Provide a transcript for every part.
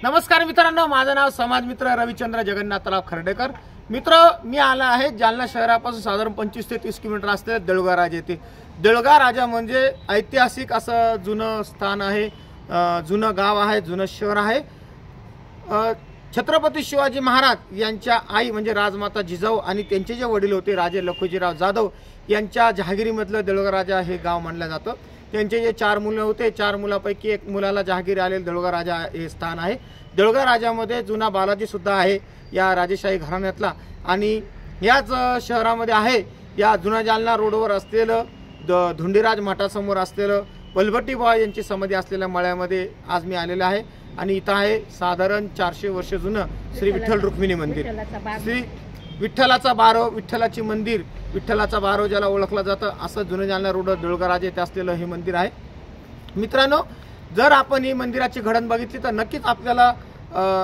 नमस्कार मित्रांनो, माझं नाव समाज मित्र रविचंद्र जगन्नाथराव खर्डेकर। मित्र, मी आला आहे जालना शहरापासून साधारण 25 ते 30 किलोमीटर असते देऊळगाव राजा येथे। देऊळगाव राजा म्हणजे ऐतिहासिक असं जुनं स्थान आहे, जुनं गाव आहे, जुनं शहर आहे। छत्रपती शिवाजी महाराज यांच्या आई म्हणजे राजमाता जिजाऊ आणि त्यांचे जे वडील होते राजे लखुजीराव जाधव यांच्या जहागिरीमधलं देऊळगाव राजा हे गाव मानलं जातं। त्यांचे जे 4 मुलं होते, 4 मुलांपैकी एक मुलाला जहागीर आलेले देऊळगाव राजा हे स्थान आहे। देऊळगाव राजामध्ये जुना बालाजी सुद्धा आहे या राजेशाही घराण्यातला, आणि याच शहरामध्ये आहे या जुना जालना रोडवर असलेलं धुंडीराज मठासमोर असलेलं बलभट्टी बुवा यांची समाधी असलेल्या मळ्यामध्ये आज मी आलेला आहे। आणि इथं आहे साधारण 400 वर्ष जुनं श्री विठ्ठल रुक्मिणी मंदिर, श्री विठ्ठलाचा बारो, विठ्ठलाची मंदिर, विठ्ठलाचा बारो ज्याला ओळखलं जातं असं जुनं जालना रोड देऊळगाव राजा येथे असलेलं हे मंदिर आहे। मित्रांनो, जर आपण ही मंदिराची घडण बघितली तर नक्कीच आपल्याला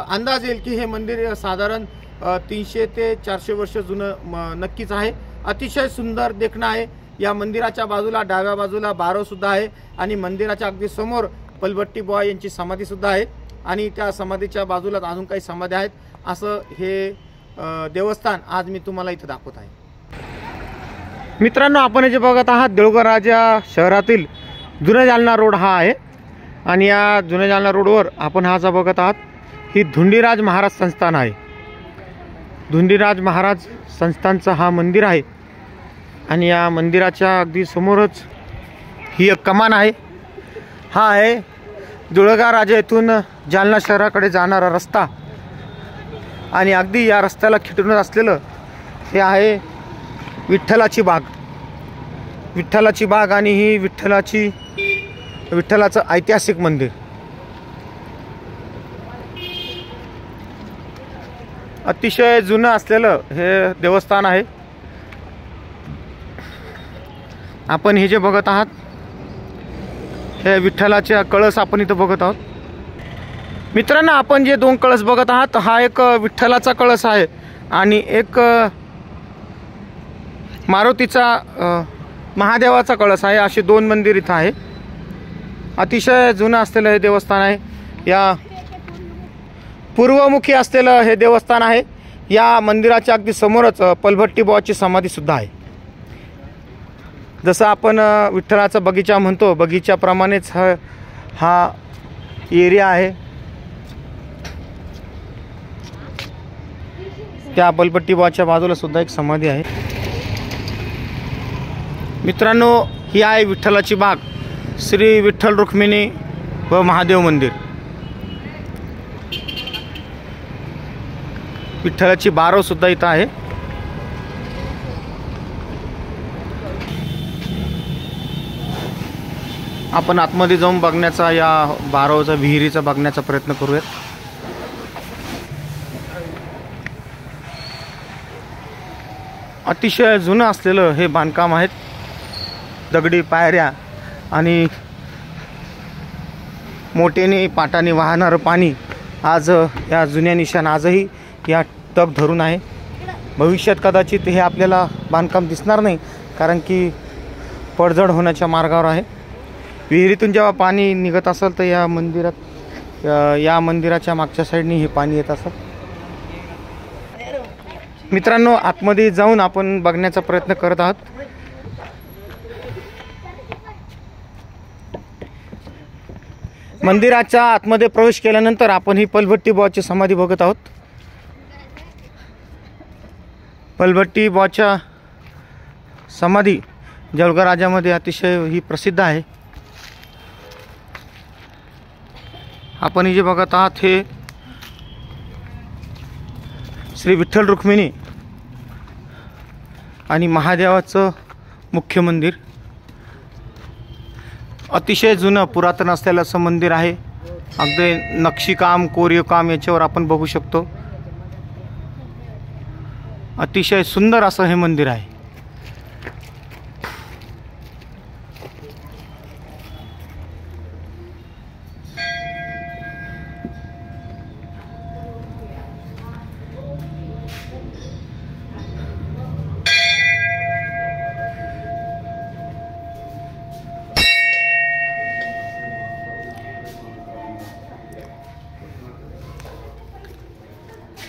अंदाज येईल की हे मंदिर साधारण 300 ते 400 वर्ष जुनं नक्कीच आहे। अतिशय सुंदर देखणं आहे। या मंदिराच्या बाजूला डाव्या बाजूला बारो सुद्धा आहे आणि मंदिराच्या अगदी समोर बलभट्टी बुवा यांची समाधी सुद्धा आहे आणि त्या समाधीच्या बाजूला अजून काही समाध्या आहेत। असं हे देवस्थान आज मी तुम्हाला इथे दाखवत आहे। मित्रांनो, आपण जे बघत आहात देऊळगाव राजा शहरातील जुना जालना रोड हा आहे आणि या जुना जालना रोडवर आपण हा जो बघत आहात ही धुंडीराज महाराज संस्थान आहे। धुंडीराज महाराज संस्थानचं हा मंदिर आहे आणि या मंदिराच्या अगदी समोरच ही एक कमान आहे। हा आहे देऊळगाव राजा येथून जालना शहराकडे जाणारा रस्ता आणि अगदी या रस्त्याला खिटूनच असलेलं हे आहे विठ्ठलाची बाग। विठ्ठलाची बाग आणि ही विठ्ठलाचं ऐतिहासिक मंदिर। अतिशय जुनं असलेलं हे देवस्थान आहे। आपण हे जे बघत आहात हे विठ्ठलाचे कळस आपण इथं बघत आहोत। मित्रांनो, आपण जे 2 कळस बघत आहात हा एक विठ्ठलाचा कळस आहे आणि एक मारुतीचा महादेवाचा कळस आहे। असे 2 मंदिर इथं आहे। अतिशय जुनं असलेलं हे देवस्थान आहे। या पूर्वमुखी असलेलं हे देवस्थान आहे। या मंदिराच्या अगदी समोरच बलभट्टी बुवाची समाधी सुद्धा आहे। जसं आपण विठ्ठलाचा बगीचा म्हणतो, बगीच्याप्रमाणेच हा एरिया आहे। त्या बलभट्टी बुवाच्या बाजूला सुद्धा एक समाधी आहे। मित्रांनो, ही आहे विठ्ठलाची बाग, श्री विठ्ठल रुक्मिणी व महादेव मंदिर। विठ्ठलाची बारो सुद्धा इथं आहे। आपण आतमध्ये जाऊन बघण्याचा, या बारोचा विहिरीचा बघण्याचा प्रयत्न करूयात। अतिशय जुनं असलेलं हे बांधकाम आहेत। दगडी पायऱ्या आणि मोठ्याने पाटाने वाहणारं पाणी आज या जुन्या निशाण आजही या तग धरून आहे। भविष्यात कदाचित हे आपल्याला बांधकाम दिसणार नाही, कारण की पडझड होण्याच्या मार्गावर आहे। विहिरीतून जेव्हा पाणी निघत असेल तर या मंदिराच्या मागच्या साईडने हे पाणी येत असत। मित्रांनो, आतमध्ये जाऊन आपण बघण्याचा प्रयत्न करत आहात। मंदिराच्या आतमध्ये प्रवेश केल्यानंतर आपण ही बलभट्टी बुवाची समाधी बघत आहोत। बलभट्टी बुवाच्या समाधी देऊळगाव राजामध्ये अतिशय ही प्रसिद्ध आहे। आपण हे जे बघत आहात हे श्री विठ्ठल रुक्मिणी आणि महादेवाचं मुख्य मंदिर। अतिशय जुनं पुरातन असलेलं असं मंदिर आहे। अगदी नक्षीकाम, कोरीव काम याच्यावर आपण बघू शकतो। अतिशय सुंदर असं हे मंदिर आहे।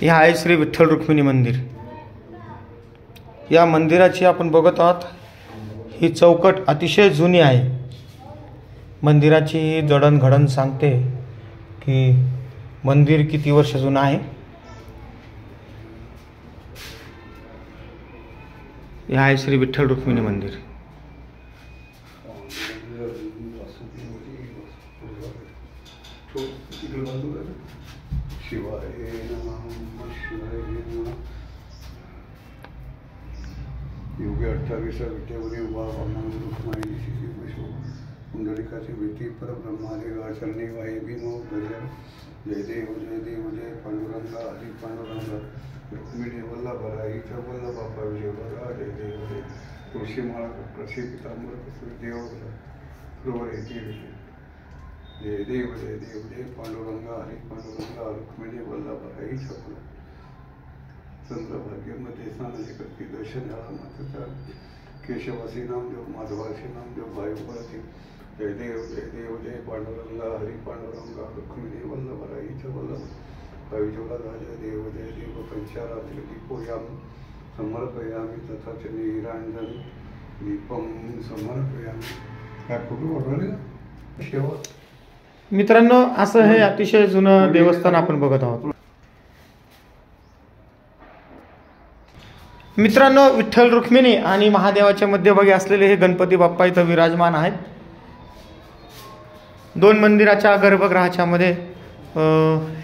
हे आहे श्री विठ्ठल रुक्मिणी मंदिर। या मंदिराची आपण बघत आहोत, ही चौकट अतिशय जुनी आहे। मंदिराची ही जडणघडण सांगते की मंदिर किती वर्ष जुनं आहे। हे आहे श्री विठ्ठल रुक्मिणी मंदिर। योगी 28 विद्यावरी उभा कुंडलिकाची भीती परब्रह्मादे आचरणे वाये भीमो धैर्य जय देव जय पांडुरंगा हरी पांडुरंगा रुक्मिणी वल्लभ राईच्या वल्लभा विजयवरा जय देव जय तुळशी माळ प्रसी पितांबर कसुर देव प्रवरे जय देव जय पांडुरंगा हरी पांडुरंगा रुक्मिणी वल्लभ राईच्या चंद्रभाग्यमध्ये स्नानाचे करते दर्शन झाला मातेचा केशवासी नामदेव माधवासी नामदेव भाईवरती जय देव जय पांडुरंगा हरी पांडुरंगा रुक्मिणी वल्लभ राईच्या वल्लभ भाईजोला जय देव पंचारात्री दीपोयाम समर्पयामी तथा च निरांजन दीपम समर्पयामी। काय फोटो वाटवले शेवा मित्रांनो, असं हे अतिशय जुनं देवस्थान आपण बघत आहोत। मित्रांनो, विठ्ठल रुक्मिणी आणि महादेवाच्या मध्यभागी असलेले हे गणपती बाप्पा इथं विराजमान आहेत। दोन मंदिराच्या गर्भगृहाच्या मध्ये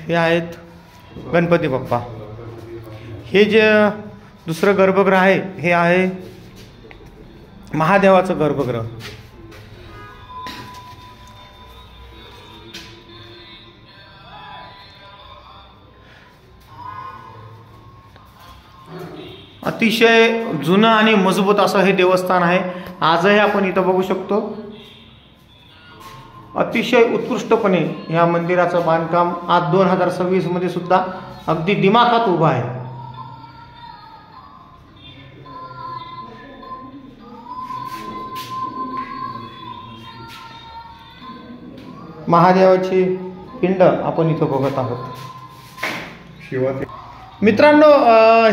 हे आहेत गणपती बाप्पा। हे जे दुसरं गर्भगृह आहे हे आहे महादेवाचं गर्भगृह। अतिशय जुनं आणि मजबूत असं हे देवस्थान आहे। आजही आपण इथं बघू शकतो, अतिशय उत्कृष्टपणे या मंदिराचं बांधकाम आज 2026 मध्ये सुद्धा अगदी दिमाखात उभं आहे। महादेवाची पिंड आपण इथं बघत आहोत। मित्रांनो,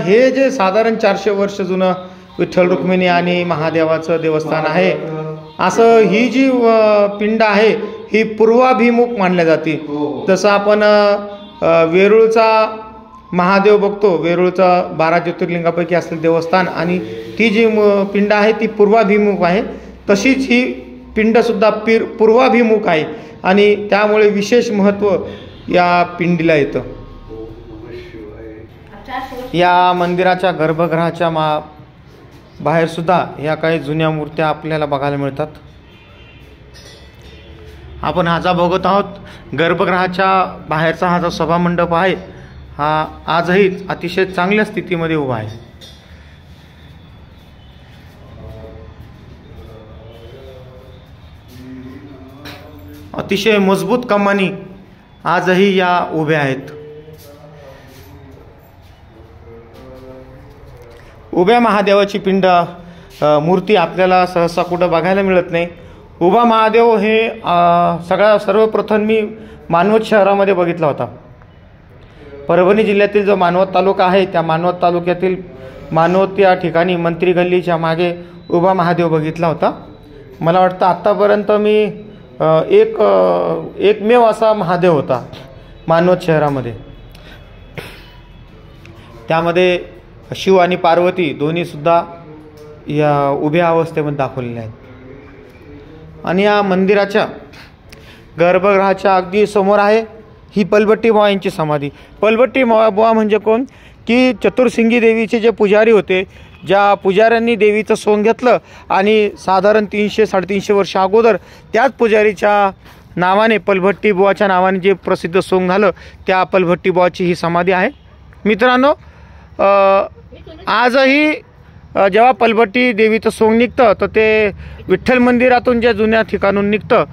हे जे साधारण 400 वर्ष जुनं विठ्ठल रुक्मिणी आणि महादेवाचं देवस्थान आहे, असं ही जी पिंड आहे ही पूर्वाभिमुख मानल्या जाते। जसं आपण वेरूळचा महादेव बघतो, वेरूळचा 12 ज्योतिर्लिंगापैकी असलेलं देवस्थान, आणि ती जी पिंड आहे ती पूर्वाभिमुख आहे, तशीच ही पिंडसुद्धा पूर्वाभिमुख आहे आणि त्यामुळे विशेष महत्त्व या पिंडीला येतं। या मंदिराच्या गर्भगृहाच्या बाहेर सुद्धा या काही जुन्या मूर्त्या आपल्याला बघायला मिळतात। आपण हा जो बघत आहोत गर्भगृहाच्या बाहेरचा हा जो सभामंडप आहे, हा आजही अतिशय चांगल्या स्थितीमध्ये उभा आहे। अतिशय मजबूत कमानी आजही या उभ्या आहेत। उभ्या महादेवाची पिंड मूर्ती आपल्याला सहसा कुठं बघायला मिळत नाही। उभा महादेव हे सर्वप्रथम मी मानवत शहरामध्ये बघितला होता। परभणी जिल्ह्यातील जो मानवत तालुका आहे, त्या मानवत तालुक्यातील मानवत या ठिकाणी मंत्री गल्लीच्या मागे उभा महादेव बघितला होता। मला वाटतं आत्तापर्यंत मी एकमेव असा महादेव होता मानवत शहरामध्ये। त्यामध्ये शिव आणि पार्वती दोन्ही सुद्धा या उभ्या अवस्थेमध्ये दाखवलेले आहेत। आणि या मंदिराच्या गर्भगृहाच्या अगदी समोर आहे ही पलबट्टी बुवा यांची समाधी। पलबट्टी बुवा म्हणजे कोण की चतुर्सिंगी देवीचे जे पुजारी होते, ज्या पुजाऱ्यांनी देवीचं सोंग घेतलं आणि साधारण 300-350 वर्ष अगोदर त्याच पुजारीच्या नावाने पलबट्टी बुवाच्या नावाने जे प्रसिद्ध सोंग झालं, त्या पलबट्टी बुवाची ही समाधी आहे। मित्रांनो, आजही जेव्हा पलबट्टी देवीचं सोंग निघतं तर ते विठ्ठल मंदिरातून ज्या जुन्या ठिकाणून निघतं,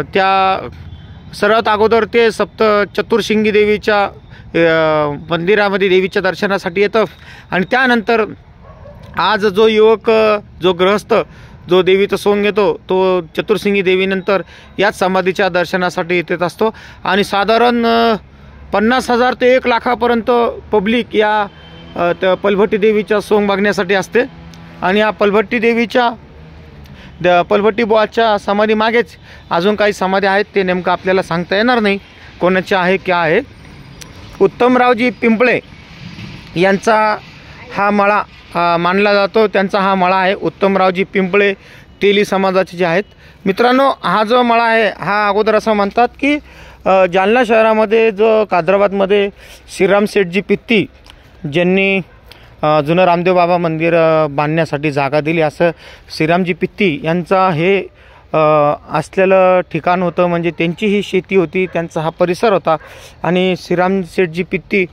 त्या सर्वात अगोदर ते चतुर्शिंगी देवीच्या मंदिरामध्ये देवीच्या दर्शनासाठी येतं आणि त्यानंतर आज जो युवक, जो गृहस्थ जो देवीचं सोंग घेतो तो चतुर्सिंगी देवीनंतर याच समाधीच्या दर्शनासाठी येत असतो। आणि साधारण 50,000 ते 1 लाखापर्यंत पब्लिक या पलभट्टी देवीच्या सोंग बघण्यासाठी असते. आणि या पलभट्टी देवीच्या पलभट्टी बुवाच्या समाधी मागेच अजून काही समाधी आहेत, ते नेमकं आपल्याला सांगता येणार नाही कोणाचे आहे क्या आहे. उत्तमरावजी पिंपळे यांचा हा मळा मानला जातो. त्यांचा हा मळा आहे. उत्तमरावजी पिंपळे तेली समाजाचे जे आहेत. मित्रांनो, हा जो मळा आहे हा अगोदर असं म्हणतात की जालना शहरामध्ये जो कादराबादमध्ये श्रीराम शेठजी पित्ती ज्यांनी जुनं रामदेव बाबा मंदिर बांधण्यासाठी जागा दिली, असं श्रीरामजी पित्ती यांचा हे असलेलं ठिकाण होतं. म्हणजे त्यांची ही शेती होती, त्यांचा हा परिसर होता. आणि श्रीराम शेठजी पित्ती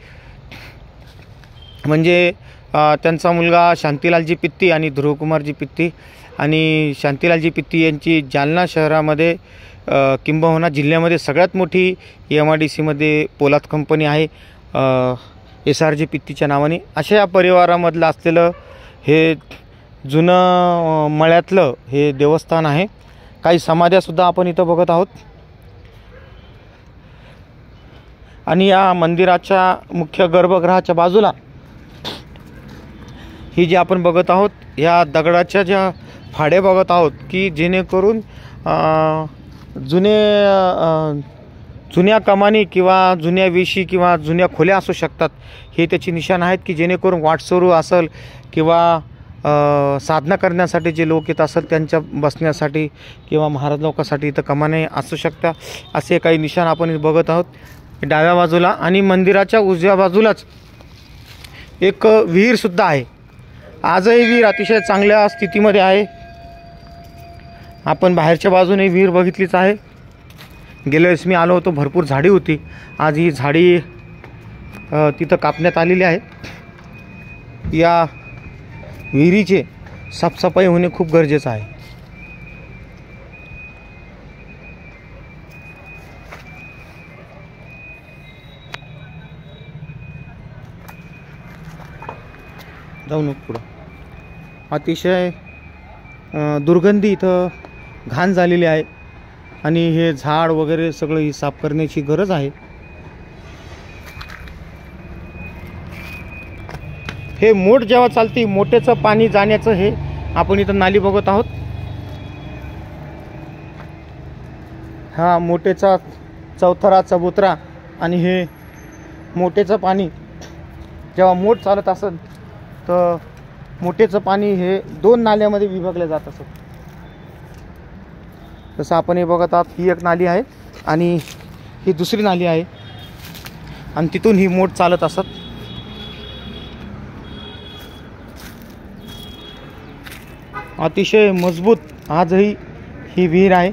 म्हणजे त्यांचा मुलगा शांतीलालजी पित्ती आणि ध्रुवकुमारजी पित्ती. आणि शांतीलालजी पित्ती यांची जालना शहरामध्ये किंबहुना जिल्ह्यामध्ये सगळ्यात मोठी MIDCमध्ये पोलाद कंपनी आहे, SRG पित्तीच्या नावाने. अशा या परिवारामधलं असलेलं हे जुनं मळ्यातलं हे देवस्थान आहे. काही समाध्यासुद्धा आपण इथं बघत आहोत. आणि या मंदिराच्या मुख्य गर्भगृहाच्या बाजूला ही जी आपण बघत आहोत, या दगडाच्या ज्या फाड्या बघत आहोत की जेणेकरून जुन्या कमानी किंवा जुन्या वेशी किंवा जुन्या खोल्या असू शकतात, हे त्याची निशाण आहेत की जेणेकरून वाटसरू असेल किंवा साधना करण्यासाठी जे लोक येत असेल त्यांच्या बसण्यासाठी किंवा महाराज लोकांसाठी इथं कमाने असू शकतात, असे काही निशाण आपण बघत आहोत डाव्या बाजूला. आणि मंदिराच्या उजव्या बाजूलाच एक विहीरसुद्धा आहे. आजही विहीर अतिशय चांगल्या स्थितीमध्ये आहे. आपण बाहेरच्या बाजूने विहीर बघितलीच आहे. गेल्या वेळेस मी आलो होतो, भरपूर झाडी होती. आज ही झाडी तिथं कापण्यात आलेली आहे. या विहिरीचे साफसफाई होणे खूप गरजेचं आहे. जाऊ नको पुढं. अतिशय दुर्गंधी इथं घाण झालेली आहे आणि हे झाड वगैरे सगळं ही साफ करण्याची गरज आहे. हे मोठ जेव्हा चालते, मोठ्याचं पाणी जाण्याचं हे आपण इथं नाली बघत आहोत. हा मोठेचा चौथरा चबुतरा. आणि हे मोठेचं पाणी जेव्हा मोठ चालत असेल तर मोठेचं पाणी हे 2 नाल्यामध्ये विभागले जात असत. जसं आपण हे बघत आहात, ही एक नाली आहे आणि ही दुसरी नाली आहे आणि तिथून ही मोठ चालत असत. अतिशय मजबूत आजही ही विहीर आहे.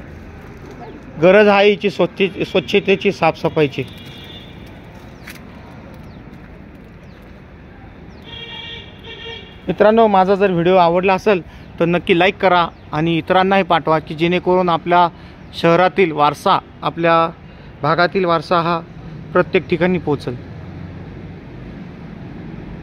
गरज आहे हिची स्वच्छतेची, साफसफाईची. मित्रांनो, माझा जर व्हिडिओ आवडला असेल तर नक्की लाईक करा आणि इतरांनाही पाठवा की जेणेकरून आपल्या शहरातील वारसा, आपल्या भागातील वारसा हा प्रत्येक ठिकाणी पोहोचेल.